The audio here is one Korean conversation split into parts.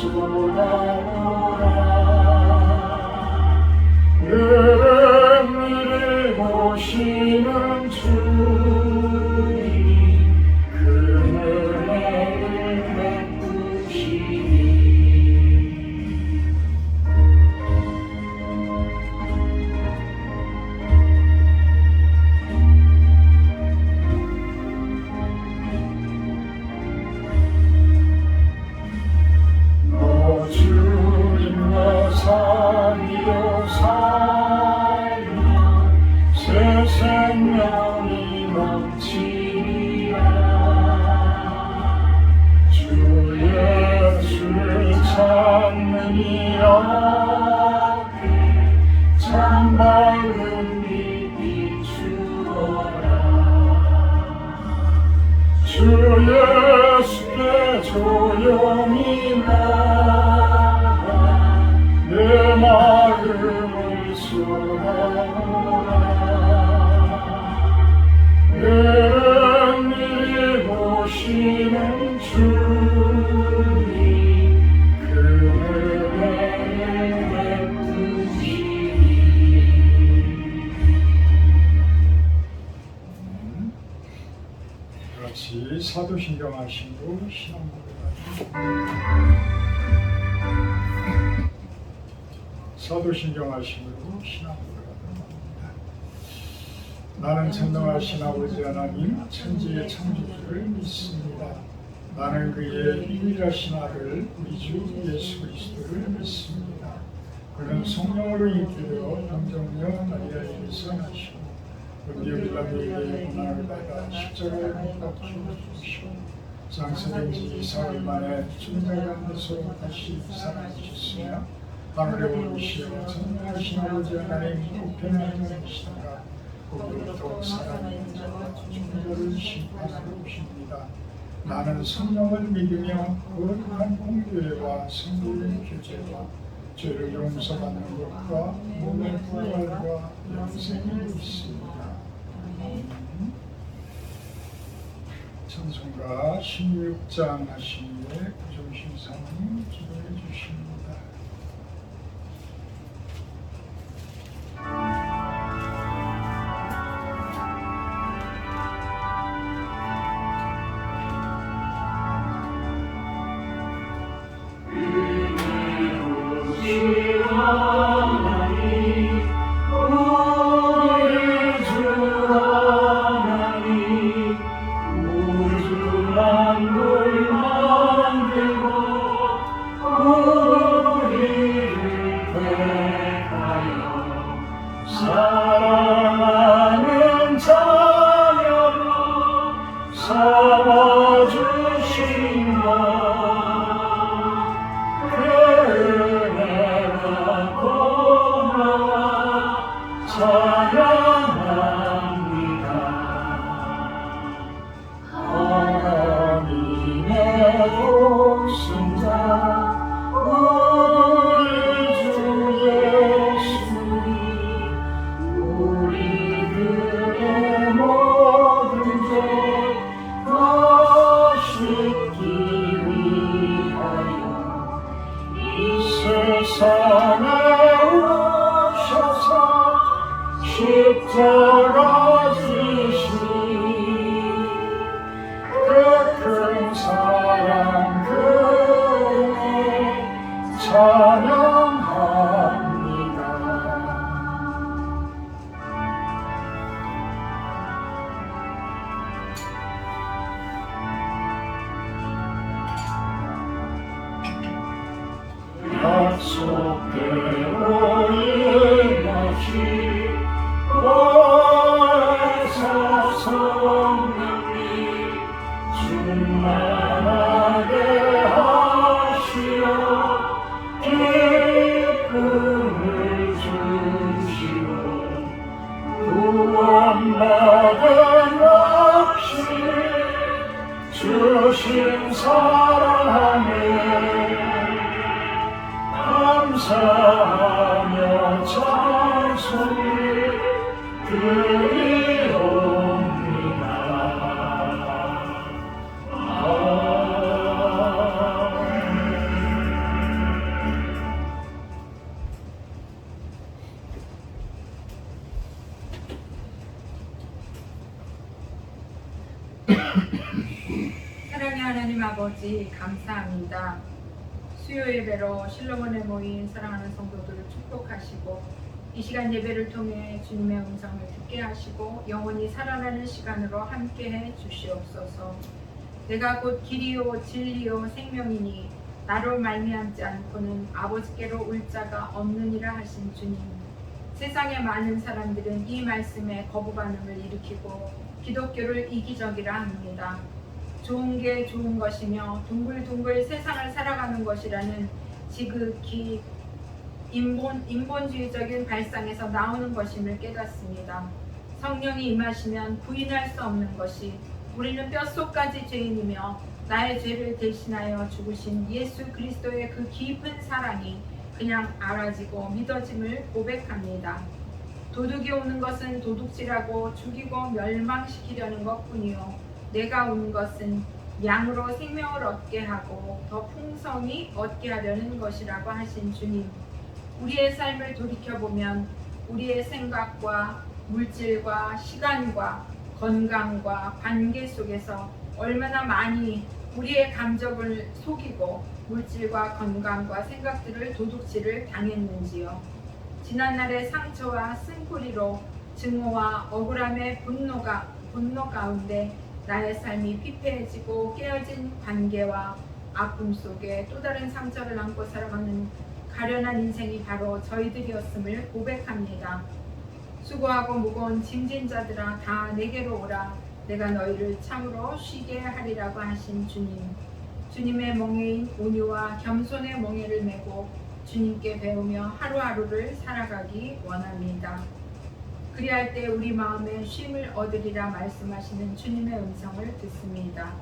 쏟아오라. 은혜를 보시는 주님 그 은혜를 베푸시니 너 주님 내 삶이요 살면 새 생명이 넘치리라. 주 예수를 찾는 이 앞에 참 밝은 빛 비추어라. 주 예수께 조용히 나가 내 마음을 쏟아오라. 은혜를 보시는 주님 그 은혜를 베푸시니 같이 사도신경 하시고 사도신경 하심으로 신앙고백합니다. 나는 전능하신 아버지 하나님 천지의 창조주를 믿습니다. 나는 그의 유일하신 아들 우리 주 예수 그리스도를 믿습니다. 그는 성령으로 잉태되어 동정녀 마리아에게서 나시고 본디오 빌라도에게 고난을 받아 십자가에 못 박혀 죽으시고 장사된 지 4일 만에 죽은 자 가운데서 다시 살아나셨으며 하늘에 오르시어 전능하신 아버지 하나님 우편에 앉으시다가 거기로부터 살아있는 자와 죽은 자를 심판하러 오십니다. 나는 성령을 믿으며 거룩한 공교회와 성도의 교제와 죄를 용서받는 것과 몸의 부활과 영생을 믿습니다. 찬송가 16장 하시기에 구종신사님 기도해 주십니다. 사랑하는 자녀로 삼아주신 것 그 은혜가 고마워 찬양합니다. 하나님의 독생자 우리 주 예수님 우리들의 모든 죄 다 씻기 위하여 이 세상에 오셔서 십자가 지신 그 큰 사랑 그 은혜 찬양합니다. 약속대로 임하시 보혜사 성령님 충만하게 하시어 기쁨을 주시고 구원받은 납시 주신 사랑에 감사하며 찬송을 드리옵니다. 아멘. 사랑의 하나님 아버지 감사합니다. 수요 예배로 실로몬에 모인 사랑하는 성도들을 축복하시고 이 시간 예배를 통해 주님의 음성을 듣게 하시고 영원히 살아나는 시간으로 함께해 주시옵소서. 내가 곧 길이요 진리요 생명이니 나로 말미암지 않고는 아버지께로 올 자가 없느니라 하신 주님. 세상의 많은 사람들은 이 말씀에 거부 반응을 일으키고 기독교를 이기적이라 합니다. 좋은 게 좋은 것이며 둥글둥글 세상을 살아가는 것이라는 지극히 인본주의적인 발상에서 나오는 것임을 깨닫습니다. 성령이 임하시면 부인할 수 없는 것이 우리는 뼛속까지 죄인이며 나의 죄를 대신하여 죽으신 예수 그리스도의 그 깊은 사랑이 그냥 알아지고 믿어짐을 고백합니다. 도둑이 오는 것은 도둑질하고 죽이고 멸망시키려는 것뿐이요 내가 온 것은 양으로 생명을 얻게 하고 더 풍성히 얻게 하려는 것이라고 하신 주님. 우리의 삶을 돌이켜보면 우리의 생각과 물질과 시간과 건강과 관계 속에서 얼마나 많이 우리의 감정을 속이고 물질과 건강과 생각들을 도둑질을 당했는지요. 지난날의 상처와 쓴뿌리로 증오와 억울함의 분노 가운데 나의 삶이 피폐해지고 깨어진 관계와 아픔 속에 또 다른 상처를 안고 살아가는 가련한 인생이 바로 저희들이었음을 고백합니다. 수고하고 무거운 짐진 자들아 다 내게로 오라. 내가 너희를 참으로 쉬게 하리라고 하신 주님. 주님의 멍에인 온유와 겸손의 멍에를 메고 주님께 배우며 하루하루를 살아가기 원합니다. 그리할 때 우리 마음에 쉼을 얻으리라 말씀하시는 주님의 음성을 듣습니다.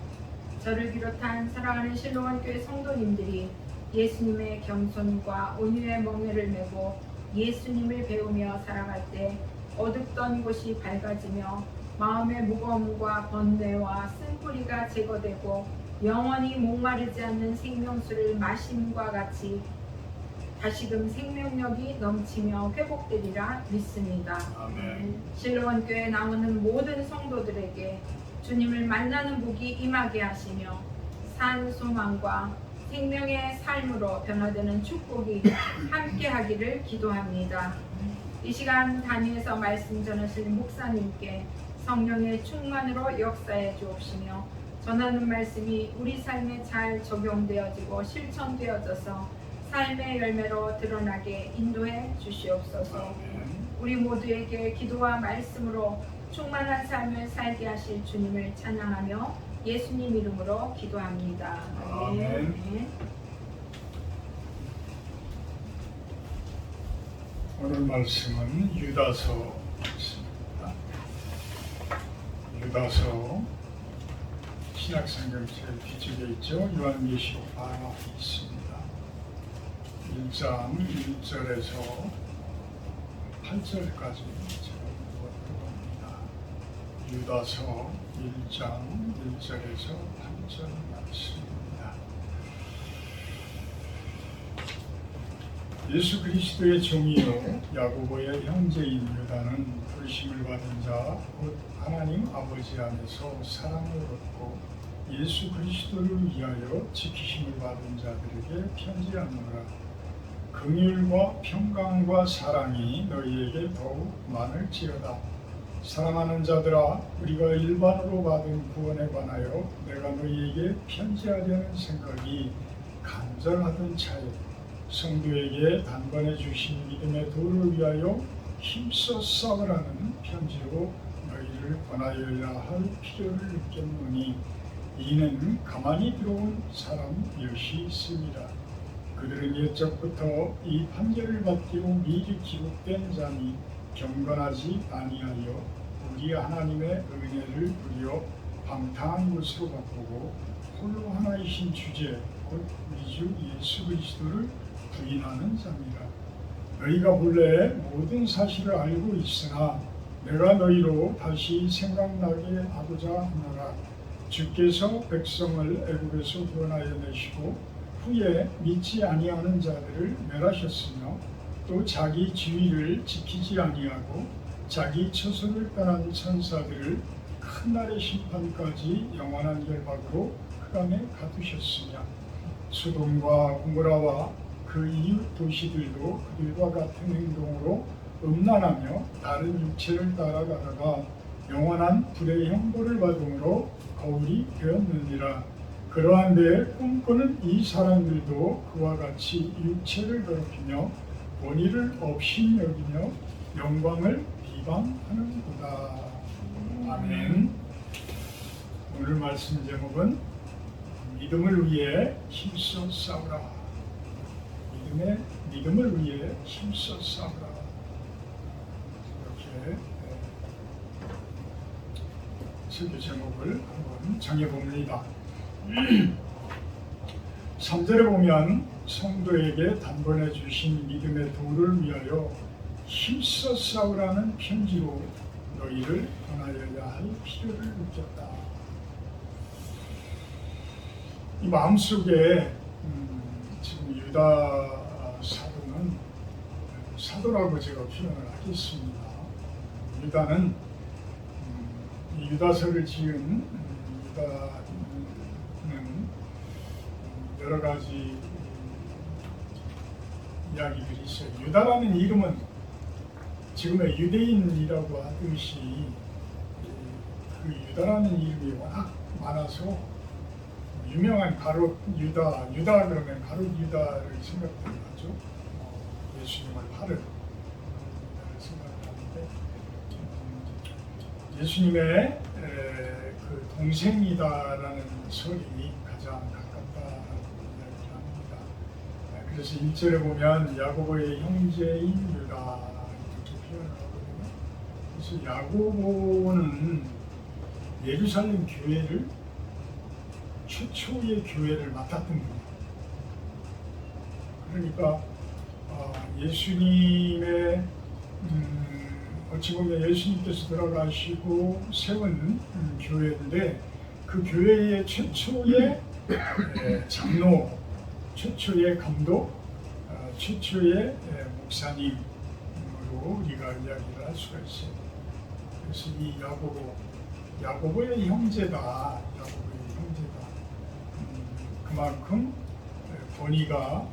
저를 비롯한 사랑하는 실로원 교회 성도님들이 예수님의 겸손과 온유의 멍에를 메고 예수님을 배우며 살아갈 때 어둡던 곳이 밝아지며 마음의 무거움과 번뇌와 쓴뿌리가 제거되고 영원히 목마르지 않는 생명수를 마심과 같이 다시금 생명력이 넘치며 회복되리라 믿습니다. 아멘. 실로원 교회에 나오는 모든 성도들에게 주님을 만나는 복이 임하게 하시며 산 소망과 생명의 삶으로 변화되는 축복이 함께하기를 기도합니다. 이 시간 단위에서 말씀 전하실 목사님께 성령의 충만으로 역사해 주옵시며 전하는 말씀이 우리 삶에 잘 적용되어지고 실천되어져서 삶의 열매로 드러나게 인도해 주시옵소서. 우리 모두에게 기도와 말씀으로 충만한 삶을 살게 하실 주님을 찬양하며 예수님 이름으로 기도합니다. 아멘. 오늘 말씀은 유다서입니다. 유다서 신약성경 제일 뒤쪽에 있죠. 요한계시록 바로 앞에 있습니다. 1장 1절에서 8절까지 제가 읽어드리고 합니다. 유다서 1장 1절에서 8절 말씀입니다. 예수 그리스도의 종이요 야고보의 형제인 유다는 부르심을 받은 자 곧 하나님 아버지 안에서 사랑을 얻고 예수 그리스도를 위하여 지키심을 받은 자들에게 편지하노라. 긍휼과 평강과 사랑이 너희에게 더욱 많을지어다. 사랑하는 자들아, 우리가 일반으로 받은 구원에 관하여 내가 너희에게 편지하려는 생각이 간절하던 차에 성도에게 단번에 주신 믿음의 도를 위하여 힘써 싸우라는 편지로 너희를 권하여야 할 필요를 느꼈노니 이는 가만히 들어온 사람 몇이 있으리라. 그들은 옛적부터 이 판결을 받기로 미리 기록된 자니 경건하지 아니하여 우리 하나님의 은혜를 누려 방탕한 것으로 바꾸고 홀로 하나이신 주제 곧 우리 주 예수 그리스도를 부인하는 자니라. 너희가 본래 모든 사실을 알고 있으나 내가 너희로 다시 생각나게 하고자 하노라. 주께서 백성을 애굽에서 구원하여 내시고 후에 믿지 아니하는 자들을 멸하셨으며 또 자기 지위를 지키지 아니하고 자기 처소를 떠난 천사들을 큰 날의 심판까지 영원한 결박으로 흑암에 가두셨으며 소돔과 고모라와 그 이웃 도시들도 그들과 같은 행동으로 음란하며 다른 육체를 따라가다가 영원한 불의 형벌을 받음으로 거울이 되었느니라. 그러한 데에 꿈꾸는 이 사람들도 그와 같이 육체를 더럽히며 본의를 없이 여기며 영광을 비방하는구나. 아멘. 오늘 말씀 제목은 믿음을 위해 힘써 싸우라. 믿음을 위해 힘써 싸우라. 이렇게 설교 제목을 한번 정해봅니다. 3절에 보면 성도에게 단번에 주신 믿음의 도를 위하여 힘써 싸우라는 편지로 너희를 전하여야 할 필요를 느꼈다. 이 마음속에 지금 유다 사도는 사도라고 제가 표현을 하겠습니다. 유다는 유다서를 지은 유다는 여러 가지 이야기들이 있어요. 유다라는 이름은 지금의 유대인이라고 하듯이 그 유다라는 이름이 워낙 많아서 유명한 가롯 유다 그러면 가롯 유다를 생각하죠. 예수님을 팔을 생각하는데 예수님의 그 동생이다라는 설이 가장 가깝다고 이야기합니다. 그래서 1절에 보면 야고보의 형제인 유다 이렇게 표현을 하거든요. 그래서 야고보는 예루살렘 교회를 최초의 교회를 맡았던 분이에요. 그러니까 예수님의 어찌 보면 예수님께서 들어가시고 세운 교회인데 그 교회의 최초의 장로, 최초의 감독, 최초의 목사님으로 우리가 이야기를 할 수가 있어요. 그래서 이 야고보의 형제다. 그만큼 권위가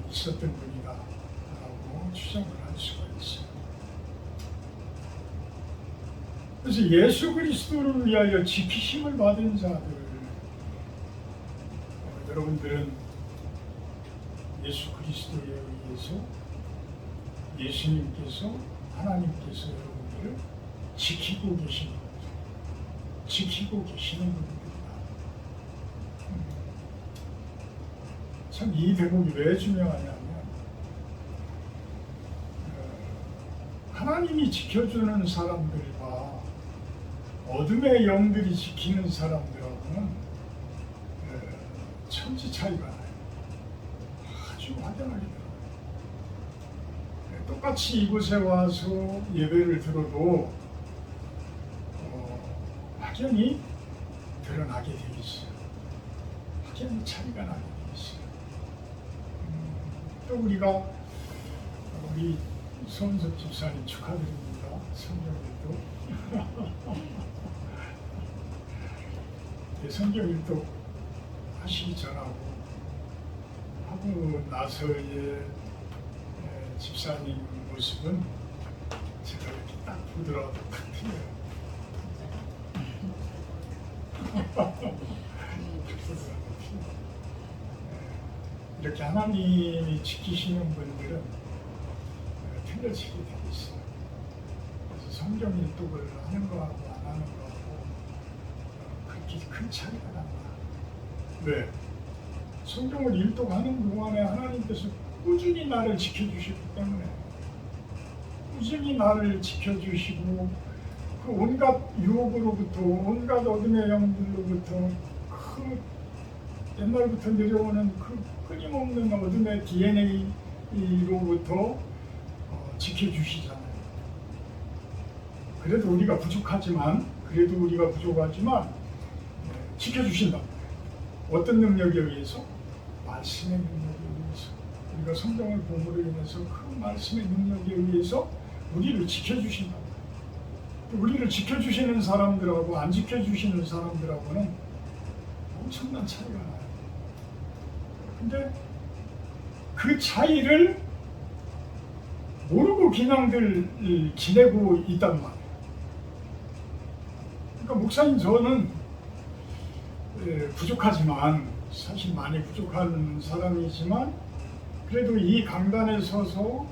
있었던 분이다라고 추정을 할 수가 있어요. 그래서 예수 그리스도를 위하여 지키심을 받은 자들, 여러분들은 예수 그리스도에 의해서 예수님께서 하나님께서 여러분들을 지키고 계시는 거죠. 지키고 계시는 분입니다. 참 이 대목이 왜 중요하냐면 하나님이 지켜주는 사람들과 어둠의 영들이 지키는 사람들하고는 천지 차이가 나요. 아주 확연하게 들어요. 똑같이 이곳에 와서 예배를 들어도 확연히 드러나게 되어 있어요. 확연히 차이가 나게 되어 있어요. 또 우리 손석 집사님 축하드립니다. 성경일도 성경일도 하시기 전하고 하고 나서의 집사님 모습은 제가 이렇게 딱 보더라도 딱 틀려요. 이렇게 하나님이 지키시는 분들은 틀려지게 되어 있어요. 그래서 성경 일독을 하는 거하고 안 하는 거하고 그렇게 큰 차이가 납니다. 왜? 성경을 일독하는 동안에 하나님께서 꾸준히 나를 지켜주시기 때문에 꾸준히 나를 지켜주시고 그 온갖 유혹으로부터 온갖 어둠의 영들로부터 그 옛날부터 내려오는 그 끊임없는 어둠의 DNA로부터 지켜주시잖아요. 그래도 우리가 부족하지만 지켜주신다. 어떤 능력에 의해서? 말씀의 능력에 의해서. 우리가 성경을 봄으로 인해서 그 말씀의 능력에 의해서 우리를 지켜주신다. 우리를 지켜주시는 사람들하고 안 지켜주시는 사람들하고는 엄청난 차이가 나요. 근데 그 차이를 모르고 그냥들 지내고 있단 말이에요. 그러니까 목사님 저는 부족하지만, 사실 많이 부족한 사람이지만, 그래도 이 강단에 서서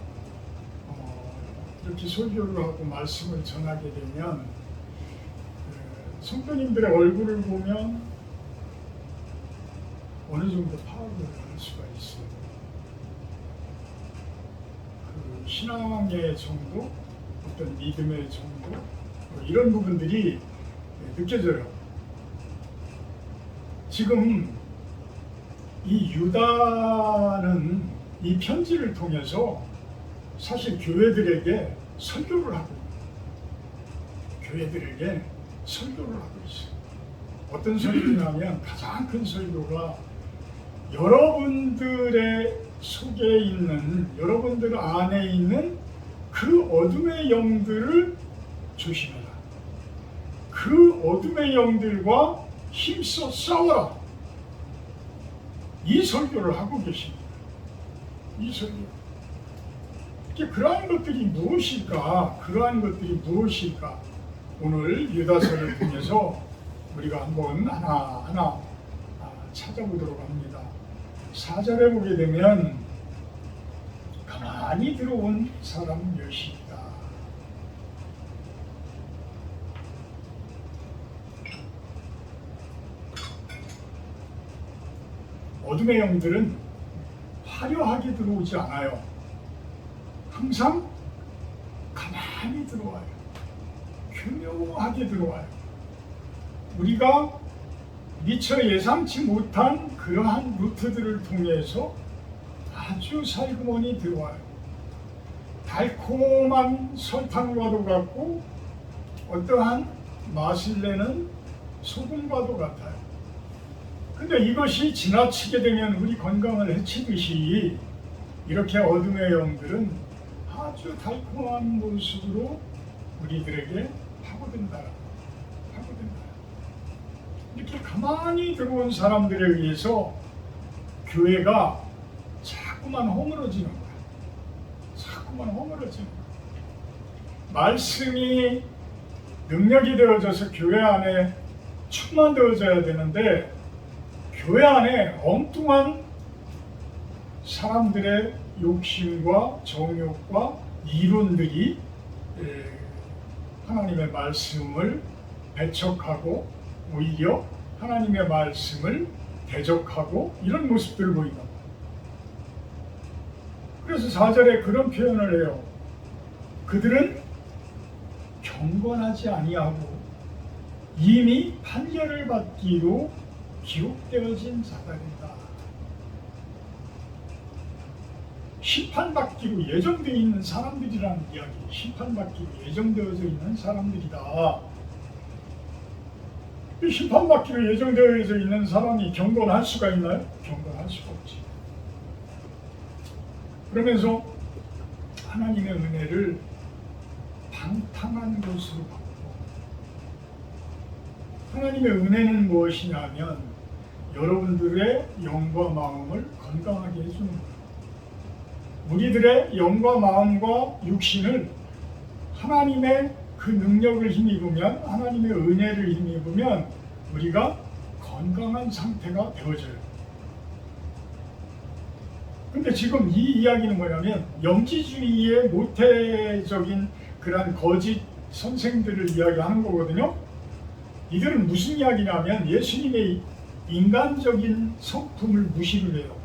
이렇게 설교를 하고 말씀을 전하게 되면 성도님들의 얼굴을 보면 어느 정도 파악을 할 수가 있어요. 그 신앙의 정도, 어떤 믿음의 정도, 이런 부분들이 느껴져요. 지금 이 유다는 이 편지를 통해서 사실 교회들에게 설교를 하고 있어요. 교회들에게 설교를 하고 있어요. 어떤 설교냐면 가장 큰 설교가 여러분들의 속에 있는, 여러분들 안에 있는 그 어둠의 영들을 조심해라. 그 어둠의 영들과 힘써 싸워라. 이 설교를 하고 계십니다. 이 설교. 그러한 것들이 무엇일까? 그러한 것들이 무엇일까? 오늘 유다서를 통해서 우리가 한번 하나하나 찾아보도록 합니다. 4절에 보게 되면 가만히 들어온 사람 몇이 있다. 어둠의 영들은 화려하게 들어오지 않아요. 항상 가만히 들어와요. 교묘하게 들어와요. 우리가 미처 예상치 못한 그러한 루트들을 통해서 아주 살그머니 들어와요. 달콤한 설탕과도 같고 어떠한 맛을 내는 소금과도 같아요. 근데 이것이 지나치게 되면 우리 건강을 해치듯이 이렇게 어둠의 영들은 아주 달콤한 모습으로 우리들에게 파고든다. 이렇게 가만히 들어온 사람들에 의해서 교회가 자꾸만 허물어지는 거야. 자꾸만 허물어지는 거야. 말씀이 능력이 되어져서 교회 안에 충만되어져야 되는데 교회 안에 엉뚱한 사람들의 욕심과 정욕과 이론들이 하나님의 말씀을 배척하고 오히려 하나님의 말씀을 대적하고 이런 모습들을 보인다. 그래서 4절에 그런 표현을 해요. 그들은 경건하지 아니하고 이미 판결을 받기로 기록되어진 자들이다. 심판받기로 예정되어 있는 사람들이라는 이야기. 심판받기로 예정되어져 있는 사람들이다. 이 심판받기로 예정되어져 있는 사람이 경건할 수가 있나요? 경건할 수가 없지. 그러면서 하나님의 은혜를 방탕한 것으로 바꾸고, 하나님의 은혜는 무엇이냐면 여러분들의 영과 마음을 건강하게 해주는 거예요. 우리들의 영과 마음과 육신을 하나님의 그 능력을 힘입으면, 하나님의 은혜를 힘입으면 우리가 건강한 상태가 되어져요. 근데 지금 이 이야기는 뭐냐면 영지주의의 모태적인 그러한 거짓 선생들을 이야기하는 거거든요. 이들은 무슨 이야기냐면 예수님의 인간적인 성품을 무시를 해요.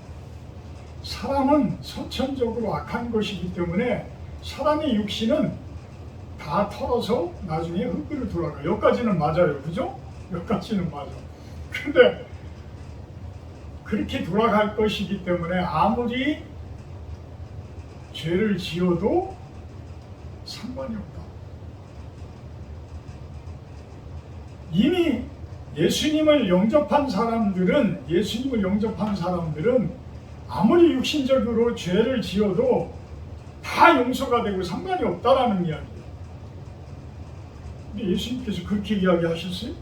사람은 선천적으로 악한 것이기 때문에 사람의 육신은 다 털어서 나중에 흙으로 돌아가요. 여기까지는 맞아요. 그죠? 여기까지는 맞아. 근데 그렇게 돌아갈 것이기 때문에 아무리 죄를 지어도 상관이 없다. 이미 예수님을 영접한 사람들은 아무리 육신적으로 죄를 지어도 다 용서가 되고 상관이 없다라는 이야기예요. 근데 예수님께서 그렇게 이야기하셨어요?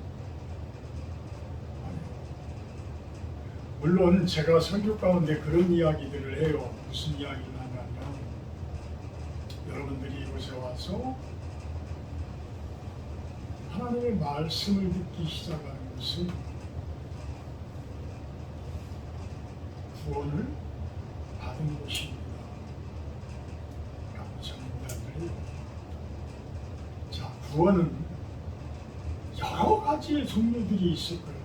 물론 제가 설교 가운데 그런 이야기들을 해요. 무슨 이야기를 하냐면 여러분들이 이곳에 와서 하나님의 말씀을 듣기 시작하는 것은 구원을 받은 것입니다. 라고 전문가들이 자, 구원은 여러 가지의 종류들이 있을 거예요.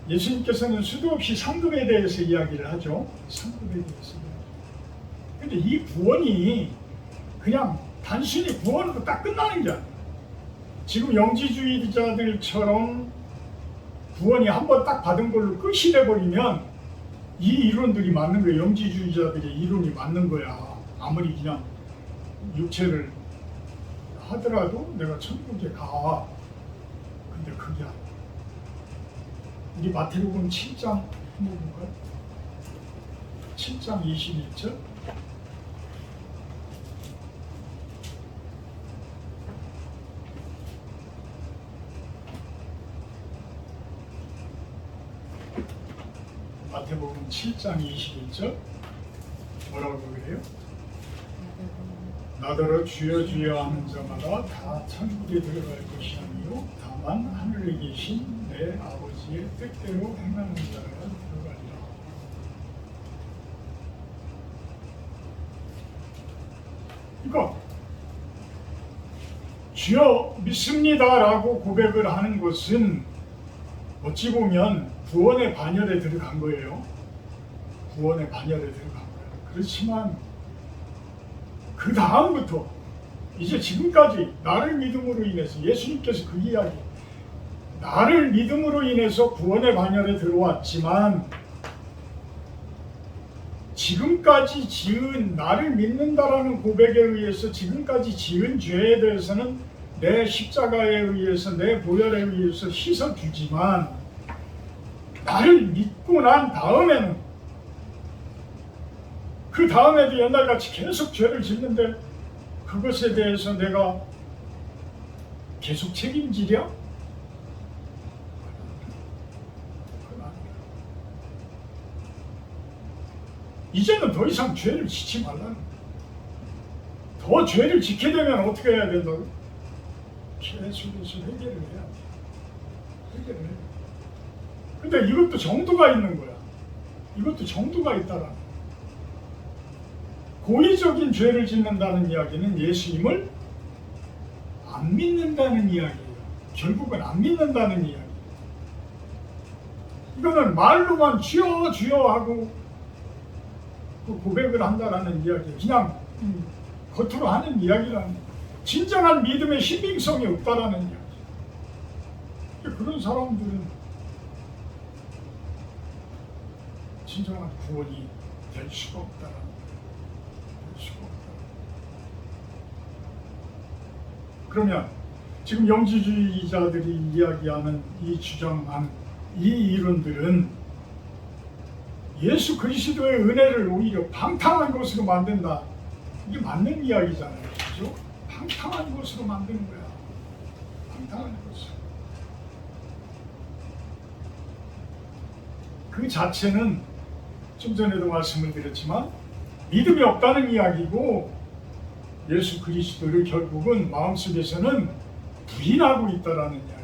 예수님께서는 수도 없이 상급에 대해서 이야기를 하죠. 상급에 대해서. 근데 이 구원이 그냥 단순히 구원으로 딱 끝나는 게 아니에요. 지금 영지주의자들처럼 구원이 한번 딱 받은 걸로 끝이 돼버리면 이 이론들이 맞는 거예요. 영지주의자들의 이론이 맞는 거야. 아무리 그냥 육체를 하더라도 내가 천국에 가. 근데 그게 아니야. 우리 마태복음 7장 한번 볼까요? 7장 21절. 마태복음 7장 21절 뭐라고 그래요? 나더러 주여 주여 하는 자마다 다 천국에 들어갈 것이 아니요 다만 하늘에 계신 내 아버지의 뜻대로 행하는 자가 들어가리라. 그러니까 주여 믿습니다라고 고백을 하는 것은 어찌 보면 구원의 반열에 들어간 거예요. 구원의 반열에 들어간 거예요. 그렇지만 그 다음부터 이제 지금까지 나를 믿음으로 인해서 예수님께서 그 이야기 나를 믿음으로 인해서 구원의 반열에 들어왔지만 지금까지 지은 나를 믿는다라는 고백에 의해서 지금까지 지은 죄에 대해서는 내 십자가에 의해서 내 보혈에 의해서 씻어주지만 나를 믿고 난 다음에는 그 다음에도 옛날같이 계속 죄를 짓는데 그것에 대해서 내가 계속 책임지랴? 이제는 더 이상 죄를 짓지 말라는 거예요. 더 죄를 짓게 되면 어떻게 해야 된다고? 계속해서 회개를 해야 돼. 회개를 해야 돼. 근데 이것도 정도가 있는 거야. 이것도 정도가 있다라는 거야. 고의적인 죄를 짓는다는 이야기는 예수님을 안 믿는다는 이야기예요. 결국은 안 믿는다는 이야기. 이거는 말로만 주여 주여 하고 그 고백을 한다라는 이야기. 그냥 겉으로 하는 이야기라는 진정한 믿음의 신빙성이 없다라는 이야기. 그런 사람들은 진정한 구원이 될 수가 없다라는 거예요. 될 수가 없다. 그러면 지금 영지주의자들이 이야기하는 이 주장한 이 이론들은 예수 그리스도의 은혜를 오히려 방탕한 것으로 만든다. 이게 맞는 이야기잖아요. 그죠? 방탕한 것으로 만드는 거야. 방탕한 것으로. 그 자체는 좀 전에도 말씀을 드렸지만 믿음이 없다는 이야기고 예수 그리스도를 결국은 마음속에서는 부인하고 있다라는 이야기예요.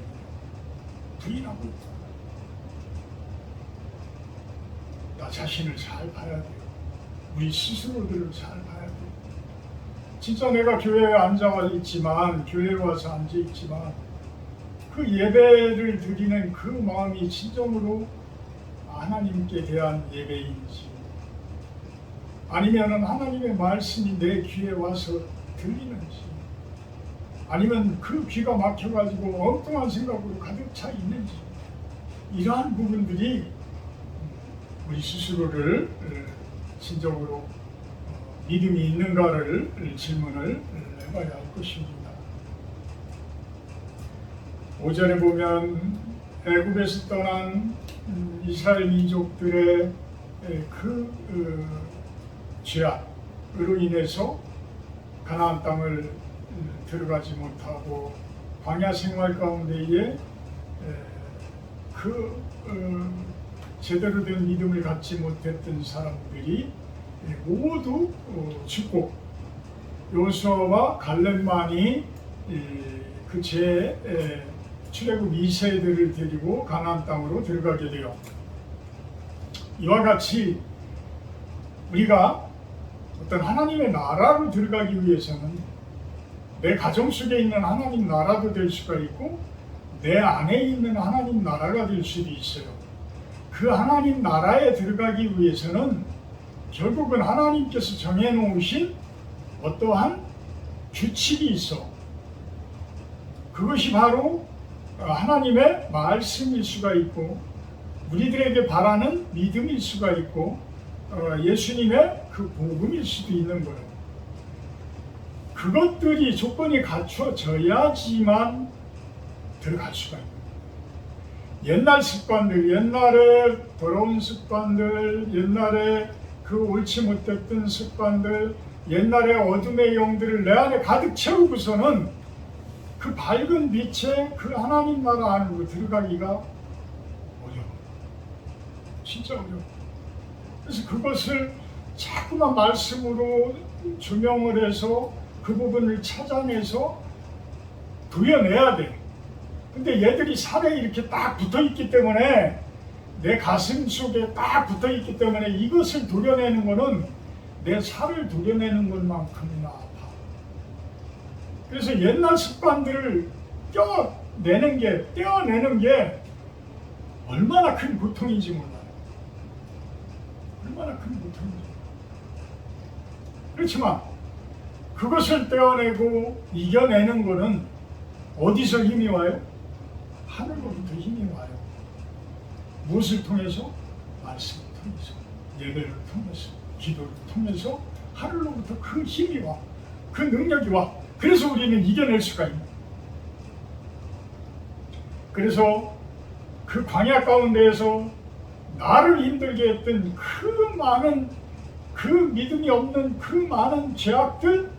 부인하고 있다. 나 자신을 잘 봐야 돼요. 우리 스스로들을 잘 봐야 돼요. 진짜 내가 교회에 앉아 있지만, 교회에 와서 앉아 있지만 그 예배를 드리는 그 마음이 진정으로 하나님께 대한 예배인지, 아니면 하나님의 말씀이 내 귀에 와서 들리는지, 아니면 그 귀가 막혀가지고 엉뚱한 생각으로 가득 차 있는지, 이러한 부분들이 우리 스스로를 진정으로 믿음이 있는가를 질문을 해봐야 할 것입니다. 5절에 보면 애굽에서 떠난 이스라엘 민족들의 그 죄악으로 인해서 가나안 땅을 들어가지 못하고 광야 생활 가운데에 제대로 된 믿음을 갖지 못했던 사람들이 모두 죽고 요수아와 갈렙만이 그 출애굽 2세들을 데리고 가나안 땅으로 들어가게 돼요. 이와 같이 우리가 어떤 하나님의 나라로 들어가기 위해서는 내 가정 속에 있는 하나님 나라도 될 수가 있고 내 안에 있는 하나님 나라가 될 수도 있어요. 그 하나님 나라에 들어가기 위해서는 결국은 하나님께서 정해놓으신 어떠한 규칙이 있어. 그것이 바로 하나님의 말씀일 수가 있고 우리들에게 바라는 믿음일 수가 있고 예수님의 그 복음일 수도 있는 거예요. 그것들이 조건이 갖춰져야지만 들어갈 수가 있는 거예요. 옛날 습관들, 옛날에 더러운 습관들, 옛날에 그 옳지 못했던 습관들, 옛날의 어둠의 영들을 내 안에 가득 채우고서는 그 밝은 빛에 그 하나님 나라 안으로 들어가기가 어려워. 진짜 어려워. 그래서 그것을 자꾸만 말씀으로 조명을 해서 그 부분을 찾아내서 도려내야 돼. 근데 얘들이 살에 이렇게 딱 붙어 있기 때문에 내 가슴 속에 딱 붙어 있기 때문에 이것을 도려내는 거는 내 살을 도려내는 것만큼이나 아파. 그래서 옛날 습관들을 떼어내는 게 얼마나 큰 고통인지 몰라요. 얼마나 큰 고통인지. 그렇지만 그것을 떼어내고 이겨내는 거는 어디서 힘이 와요? 하늘로부터 힘이 와요. 무엇을 통해서? 말씀을 통해서, 예배를 통해서, 기도를 통해서 하늘로부터 그 힘이 와. 그 능력이 와. 그래서 우리는 이겨낼 수가 있는. 그래서 그 광야 가운데에서 나를 힘들게 했던 그 많은 그 믿음이 없는 그 많은 죄악들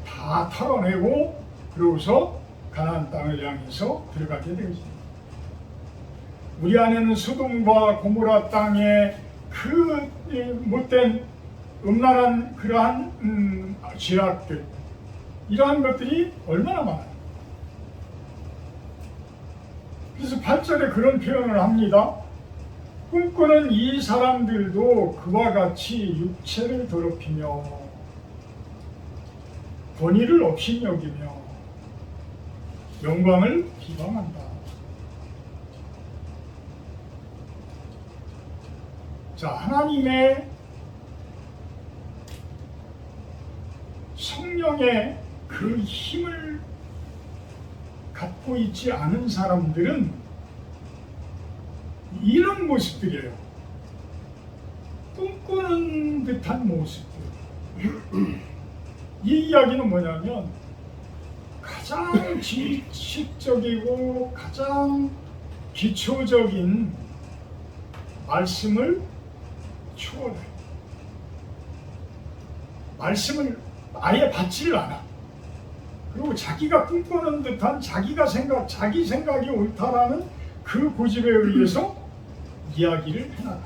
다 털어내고 그러고서 가나안 땅을 향해서 들어가게 되었습니다. 우리 안에는 소돔과 고모라 땅의 그 못된 음란한 그러한 죄악들 이러한 것들이 얼마나 많아요. 그래서 8절에 그런 표현을 합니다. 꿈꾸는 이 사람들도 그와 같이 육체를 더럽히며 권위를 업신여기며 영광을 비방한다. 자, 하나님의 성령의 그 힘을 갖고 있지 않은 사람들은 이런 모습들이에요. 꿈꾸는 듯한 모습들. 이 이야기는 뭐냐면 가장 지식적이고 가장 기초적인 말씀을 초월해. 말씀을 아예 받지를 않아. 그리고 자기가 꿈꾸는 듯한 자기 생각이 옳다라는 그 고집에 의해서 이야기를 해나가.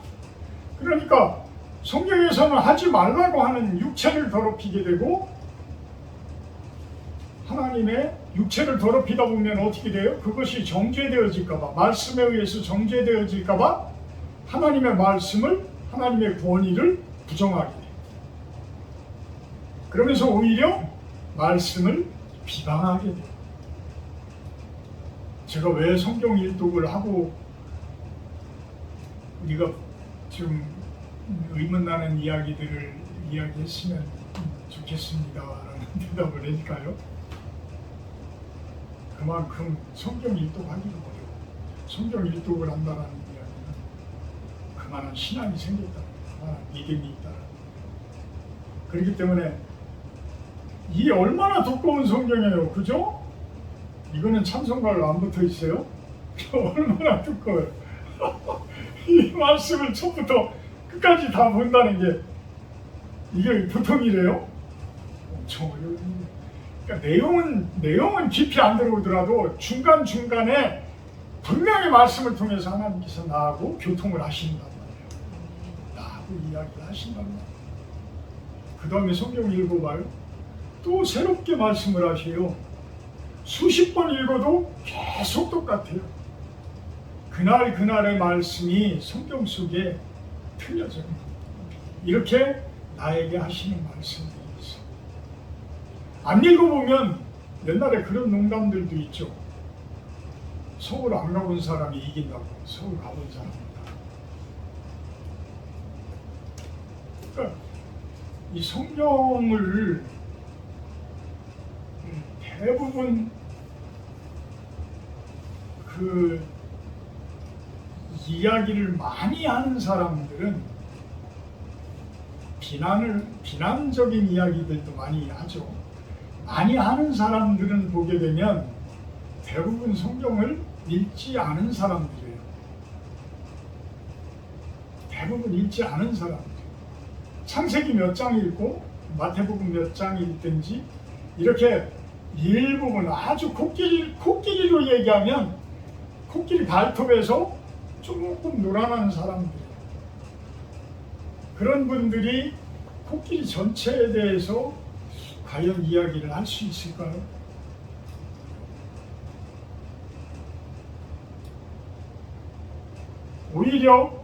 그러니까 성경에서는 하지 말라고 하는 육체를 더럽히게 되고 하나님의 육체를 더럽히다 보면 어떻게 돼요? 그것이 정죄되어질까봐, 말씀에 의해서 정죄되어질까봐 하나님의 말씀을, 하나님의 권위를 부정하게 돼요. 그러면서 오히려 말씀을 비방하게 돼요. 제가 왜 성경 일독을 하고 우리가 좀 의문나는 이야기들을 이야기했으면 좋겠습니다라는 대답을 하니까요. 그만큼 성경 일독하기도 어려워. 성경 일독을 한다는 이야기는 그만한 신앙이 생겼다, 그만한 믿음이 있다. 그렇기 때문에 이 얼마나 두꺼운 성경이에요, 그죠? 이거는 찬송가로 안 붙어 있어요. 얼마나 두꺼워요. 이 말씀을 처음부터 끝까지 다 본다는 게 이게 보통 이래요? 엄청 어려운 일이에요. 그러니까 내용은 깊이 안 들어오더라도 중간중간에 분명히 말씀을 통해서 하나님께서 나하고 교통을 하신단 말이에요. 나하고 이야기를 하신단 말이에요. 그 다음에 성경 읽어봐요. 또 새롭게 말씀을 하세요. 수십 번 읽어도 계속 똑같아요. 그날의 말씀이 성경 속에 틀려져요. 이렇게 나에게 하시는 말씀들이 있어요. 안 읽어보면 옛날에 그런 농담들도 있죠. 서울 안 가본 사람이 이긴다고. 서울 가본 사람이다. 그러니까 이 성경을 대부분 그 이야기를 많이 하는 사람들은 비난적인 이야기들도 많이 하죠. 많이 하는 사람들은 보게 되면 대부분 성경을 읽지 않은 사람들이에요. 대부분 읽지 않은 사람들. 창세기 몇 장 읽고 마태복음 몇 장 읽든지 이렇게 일부분 아주 코끼리로 얘기하면 코끼리 발톱에서 조금 놀아나는 사람들이에요. 그런 분들이 코끼리 전체에 대해서 과연 이야기를 할 수 있을까요? 오히려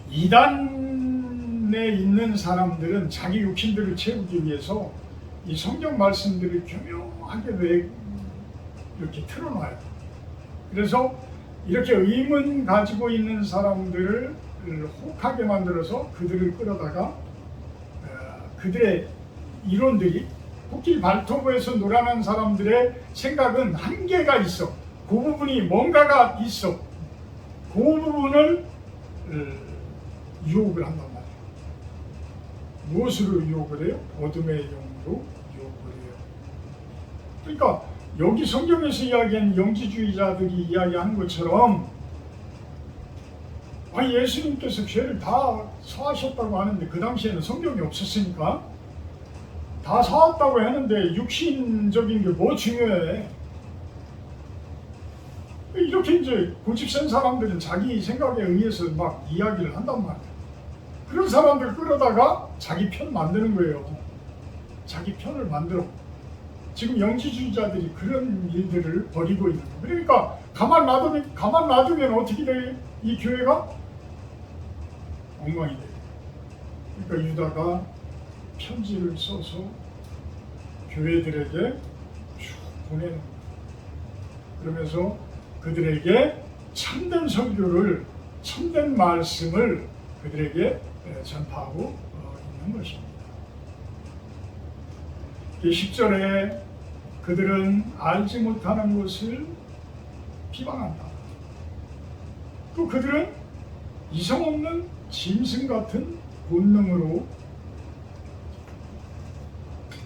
이단에 있는 사람들은 자기 욕심들을 채우기 위해서 이 성경 말씀들을 교묘하게 이렇게 틀어놔요. 그래서 이렇게 의문 가지고 있는 사람들을 혹하게 만들어서 그들을 끌어다가 그들의 이론들이 코끼리 발톱에서 놀아난 사람들의 생각은 한계가 있어. 그 부분이 뭔가가 있어. 그 부분을 유혹을 한단 말이에요. 무엇으로 유혹을 해요? 어둠의 영으로 유혹을 해요. 그러니까 여기 성경에서 이야기한 영지주의자들이 이야기하는 것처럼 예수님께서 죄를 다 사하셨다고 하는데 그 당시에는 성경이 없었으니까 다 사왔다고 하는데 육신적인 게 뭐 중요해? 이렇게 이제 고집센 사람들은 자기 생각에 의해서 막 이야기를 한단 말이에요. 그런 사람들 끌어다가 자기 편 만드는 거예요. 자기 편을 만들어. 지금 영지주의자들이 그런 일들을 벌이고 있는 거예요. 그러니까 가만 놔두면 어떻게 돼요? 이 교회가 엉망이 돼요. 그러니까 유다가 편지를 써서 교회들에게 쭉 보내는 거예요. 그러면서 그들에게 참된 설교를, 참된 말씀을 그들에게 전파하고 있는 것입니다. 10절에 그들은 알지 못하는 것을 비방한다. 또 그들은 이성 없는 짐승 같은 본능으로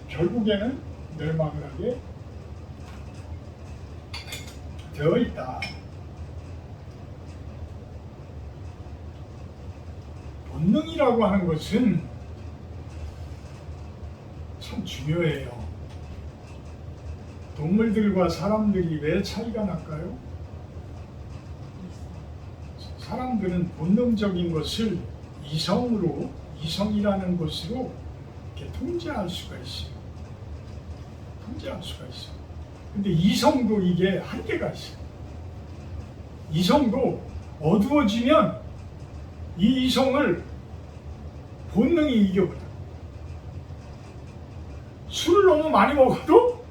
결국에는 멸망을 하게 되어 있다. 본능이라고 하는 것은 참 중요해요. 동물들과 사람들이 왜 차이가 날까요? 사람들은 본능적인 것을 이성이라는 것으로 이렇게 통제할 수가 있어요. 근데 이성도 이게 한계가 있어요. 이성도 어두워지면 이 이성을 본능이 이겨버려요. 술을 너무 많이 먹어도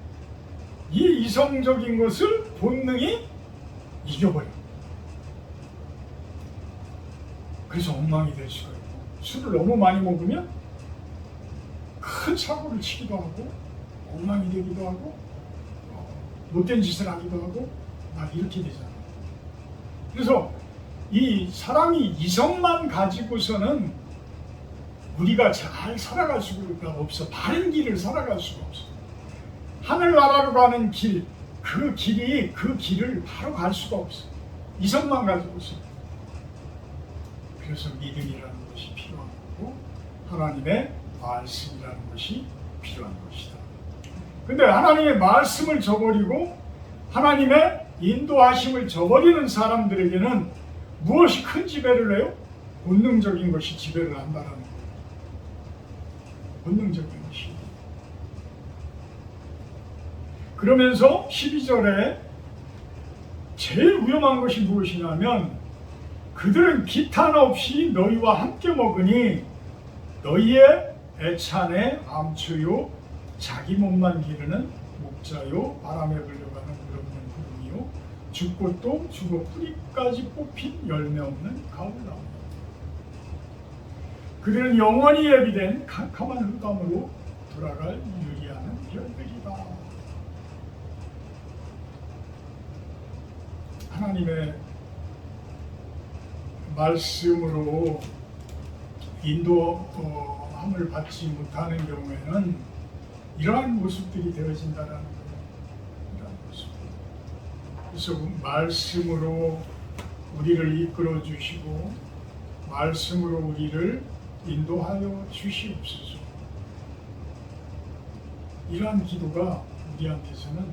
이 이성적인 것을 본능이 이겨버려요. 그래서 엉망이 될 수가 있고, 술을 너무 많이 먹으면 큰 사고를 치기도 하고 엉망이 되기도 하고 못된 짓을 하기도 하고 막 이렇게 되잖아요. 그래서 이 사람이 이성만 가지고서는 우리가 잘 살아갈 수가 없어. 바른 길을 살아갈 수가 없어. 하늘나라로 가는 길, 그 길을 바로 갈 수가 없어. 이성만 가지고서. 그래서 믿음이라는 것이 필요한 거고 하나님의 말씀이라는 것이 필요한 것이다. 근데 하나님의 말씀을 저버리고 하나님의 인도하심을 저버리는 사람들에게는 무엇이 큰 지배를 해요? 본능적인 것이 지배를 한다는 거예요. 본능적인 것이. 그러면서 12절에 제일 위험한 것이 무엇이냐면 그들은 기탄 없이 너희와 함께 먹으니 너희의 애찬에 암초요 자기 몸만 기르는 목자요 바람에 불려가는 무렵는 구름이요 죽꽃도 죽어 뿌리까지 뽑힌 열매 없는 가을나무. 그들은 영원히 예비된 캄캄한 흑암으로 돌아갈 유리하는 별들이다. 하나님의 말씀으로 인도함을 받지 못하는 경우에는 이러한 모습들이 되어진다는 거예요. 이러한 모습. 그래서 말씀으로 우리를 이끌어 주시고 말씀으로 우리를 인도하여 주시옵소서. 이러한 기도가 우리한테서는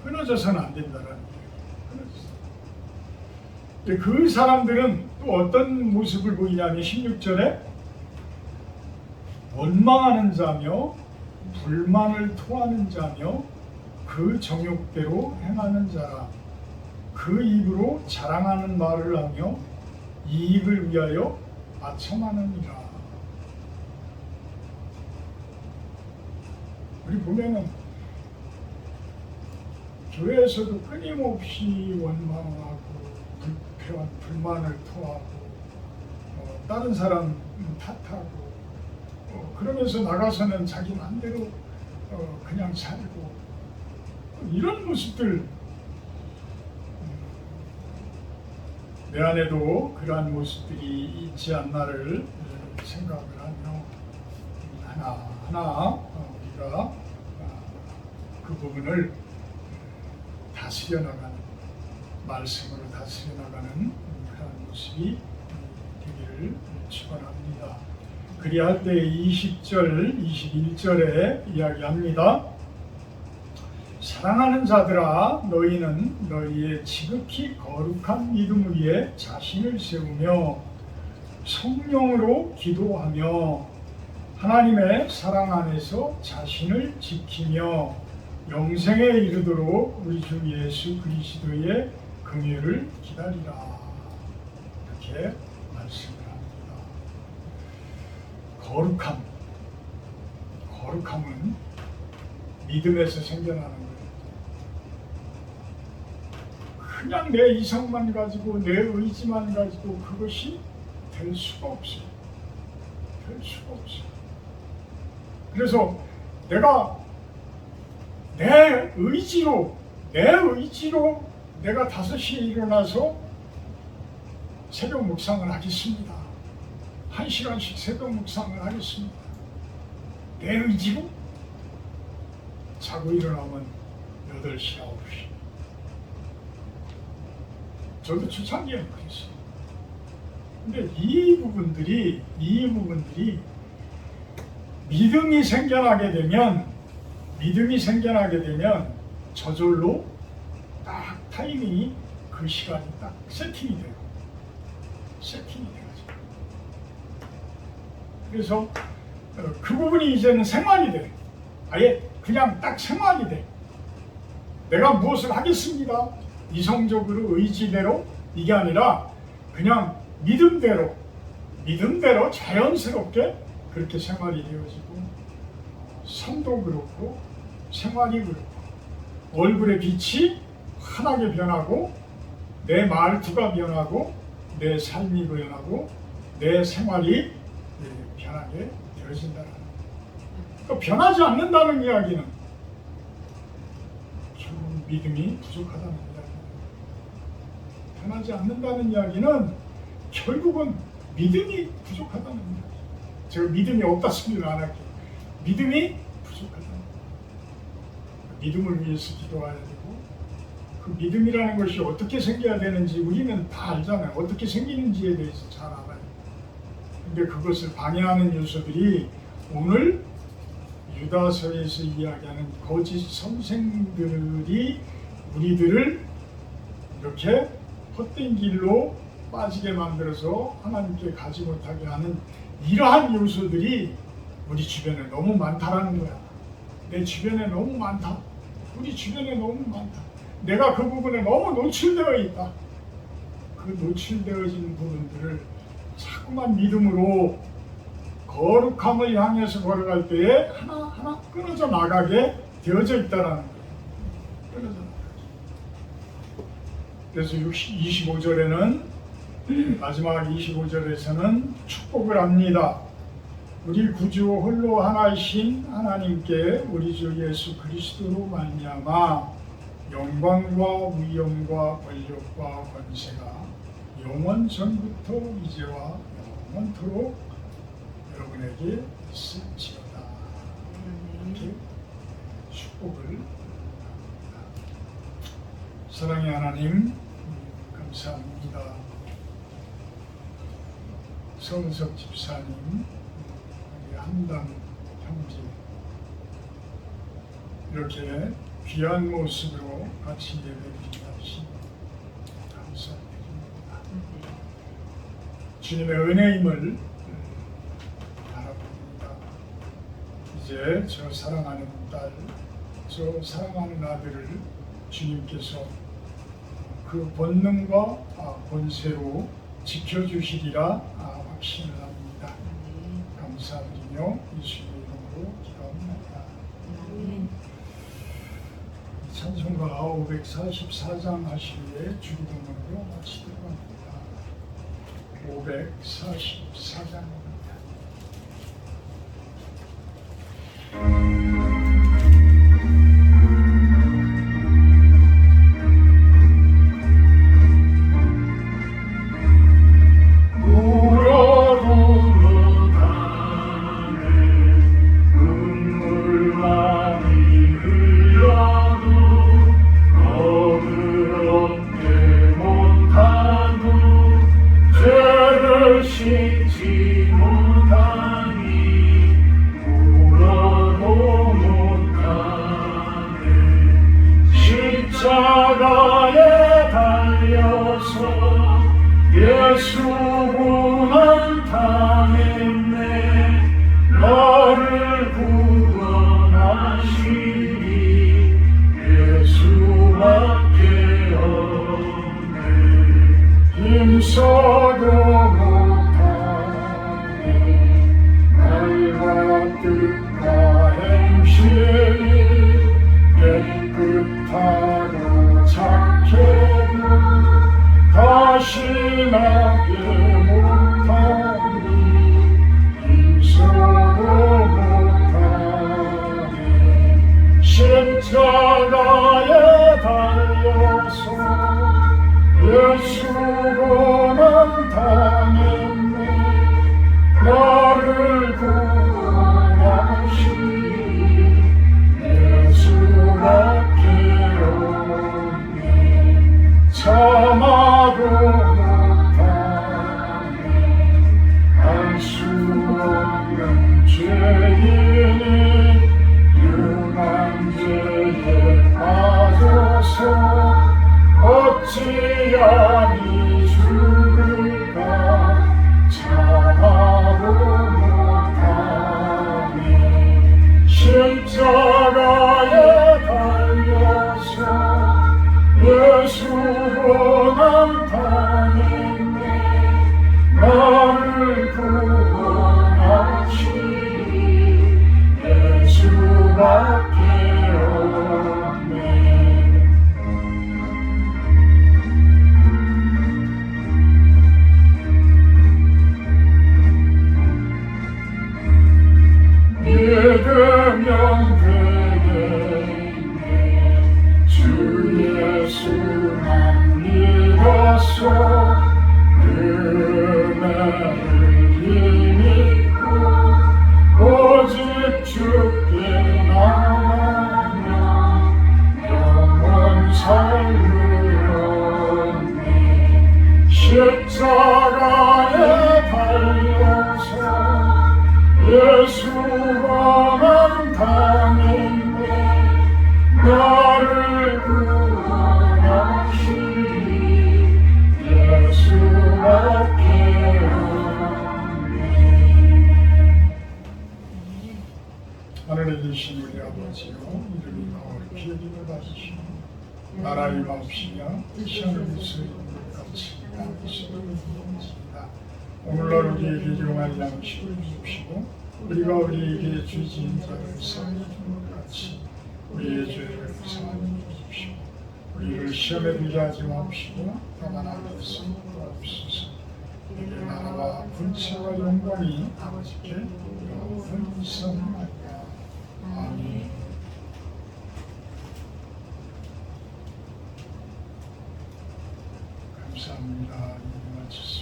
끊어져서는 안 된다는 거예요. 그 사람들은 또 어떤 모습을 보이냐면 16절에 원망하는 자며 불만을 토하는 자며 그 정욕대로 행하는 자라. 그 입으로 자랑하는 말을 하며 이익을 위하여 아첨하느니라. 우리 보면은 교회에서도 끊임없이 원망하고 불만을 토하고 다른 사람 탓하고 그러면서 나가서는 자기 마음대로 그냥 살고 이런 모습들 내 안에도 그러한 모습들이 있지 않나를 생각을 하며 하나하나 우리가 그 부분을 다스려 나가는 말씀으로 다스려 나가는 그런 모습이 되기를 축원합니다. 그리할 때 20절, 21절에 이야기합니다. 사랑하는 자들아 너희는 너희의 지극히 거룩한 믿음 위에 자신을 세우며 성령으로 기도하며 하나님의 사랑 안에서 자신을 지키며 영생에 이르도록 우리 주 예수 그리스도의 긍휼을 기다리라. 이렇게 말씀을 합니다. 거룩함은 믿음에서 생겨나는 거예요. 그냥 내 이성만 가지고 내 의지만 가지고 그것이 될 수가 없어요. 될 수가 없어요. 그래서 내가 내 의지로 내가 5시에 일어나서 새벽 묵상을 하겠습니다. 1시간씩 새벽 묵상을 하겠습니다. 내 의지로 자고 일어나면 8시, 9시. 저도 초창기에는 그랬어요. 근데 이 부분들이 믿음이 생겨나게 되면 저절로 딱 타이밍이 그 시간이 딱 세팅이 돼요. 그래서 그 부분이 이제는 생활이 돼. 아예 그냥 딱 생활이 돼. 내가 무엇을 하겠습니다. 이성적으로 의지대로 이게 아니라 그냥 믿음대로 자연스럽게 그렇게 생활이 되어지고 삶도 그렇고 생활이 그렇고 얼굴의 빛이 환하게 변하고 내 말투가 변하고 내 삶이 변하고 내 생활이 변하게 되어진다는 거예요. 변하지 않는다는 이야기는 결국 믿음이 부족하다는 이야기예요. 변하지 않는다는 이야기는 결국은 믿음이 부족하다는 이야기예요. 제가 믿음이 없다 소리를 안 할게요. 믿음이 부족하다는 거예요. 믿음을 위해서 기도해야 되고 그 믿음이라는 것이 어떻게 생겨야 되는지 우리는 다 알잖아요. 어떻게 생기는지에 대해서 잘 알아요. 근데 그것을 방해하는 요소들이 오늘 유다서에서 이야기하는 거짓 선생들이 우리들을 이렇게 헛된 길로 빠지게 만들어서 하나님께 가지 못하게 하는 이러한 요소들이 우리 주변에 너무 많다라는 거야. 내 주변에 너무 많다. 우리 주변에 너무 많다. 내가 그 부분에 너무 노출되어 있다. 그 노출되어진 부분들을 자꾸만 믿음으로 거룩함을 향해서 걸어갈 때에 하나하나 끊어져 나가게 되어져 있다라는 거예요. 끊어져 나가게. 그래서 25절에는 마지막 25절에서는 축복을 합니다. 우리 구주 홀로 하나이신 하나님께 우리 주 예수 그리스도로 말미암아 영광과 위엄과 권력과 권세가 영원 전부터 이제와 영원토록 여러분에게 있을지어다. 이렇게 축복을 합니다. 사랑의 하나님 감사합니다. 성석 집사님, 우리 한담 형제 이렇게 귀한 모습으로 같이 예배드리다시 감사드립니다. 주님의 은혜임을 바라봅니다. 이제 저 사랑하는 딸, 저 사랑하는 아들을 주님께서 그 본능과 본세로 지켜주시리라 확신을 합니다. 감사드리며 예수님의 이름으로 기도합니다. 찬송가 544장 하시기에 주기도문으로 마치도록 합니다. 544장입니다. 십자가에 달려서 예수 고난 당했네. 너를 구원하시리 예수밖에 없네. 힘써도 못하네. 말과 뜻과 행실이 깨끗하고 착해도 다시 나게 못하니 힘써도 못하니 십자가에 달려서 예수 고난 당했네. 나를 구원하시니 예수밖에 없네. 참아도 못하네. 알 수 없는 죄인이 유난죄에 빠져서 어찌하니 죽을까. 구원하시리 예수밖에 없네. 하늘에 계신 우리 아버지요, 이름이 거룩히 여김을 받으시고 나라의 마옵시며 뜻이 하늘에서 이룬 것 같이 땅에서도 이루어지이다. 오늘날 우리에게 용할 양식을 주십시고 우리가 우리에게 죄 지은 자를 사하여 준 것 같이 우리의 죄를 사하여 주십시오. 우리를 시험에 들게 하지 마옵시고 다만 악에서 구하옵소서. 우리의 나라와 분체와 영광이 아버지께 영원히 아멘. 감사합니다. 이제 마쳤습니다.